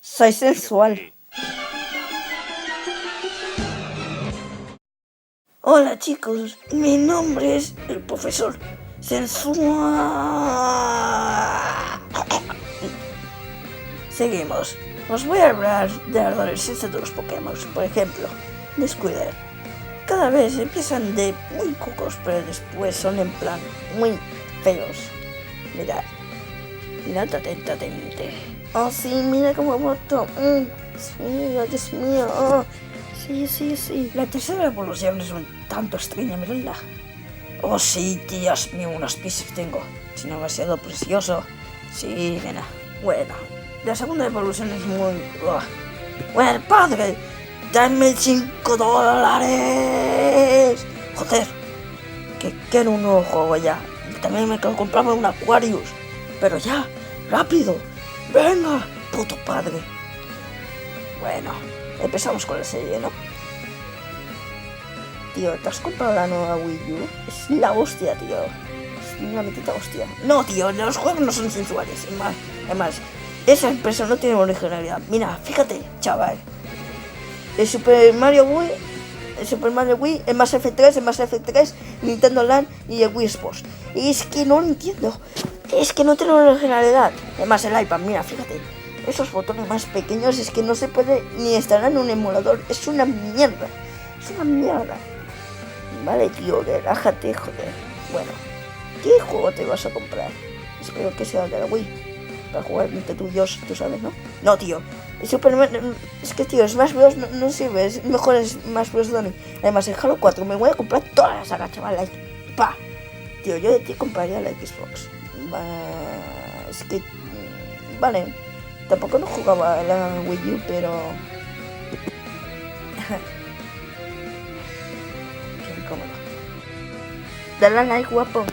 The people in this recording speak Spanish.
Soy sensual. Hola chicos, mi nombre es el profesor Sensual. Seguimos. Os voy a hablar de la adolescencia de los Pokémon. Por ejemplo, Descuider. Cada vez empiezan de muy cucos, pero después son en plan muy feos. Mirad atentamente. Oh sí, mira cómo voto. Dios mío. Oh. Sí. La tercera evolución es un tanto extraña, miradla. Oh sí, Dios mío, unos pisos tengo. Es demasiado precioso. Sí, nena. Bueno, la segunda evolución es muy... Bueno, padre, dame $5. Joder, que quiero un nuevo juego ya. También me quiero comprarme un Aquarius. Pero ya, rápido. Venga, puto padre. Bueno, empezamos con la serie, ¿no? Tío, ¿te has comprado la nueva Wii U? Es la hostia, tío. Es una mitad hostia. No, tío, los juegos no son sensuales. Además, esa empresa no tiene originalidad. Mira, fíjate, chaval. El Super Mario Wii, el Mass Effect 3, Nintendo Land y el Wii Sports. Y es que no lo entiendo. Es que no tiene originalidad. Además, el iPad, mira, fíjate. Esos botones más pequeños es que no se puede ni instalar en un emulador. Es una mierda. Vale, tío, relájate, joder. Bueno, ¿qué juego te vas a comprar? Espero que sea el de la Wii. Para jugar entre tú y yo, tú sabes, ¿no? No, tío. Es que, tío, Smash Bros. No sirve. Es mejor Smash Bros. Donnie. Además, el Halo 4 me voy a comprar toda la saga, chaval. Pa. Tío, yo de ti compraría la Xbox. Es que... Vale. Tampoco no jugaba la Wii U, pero... Qué incómodo. Dale a like, guapo.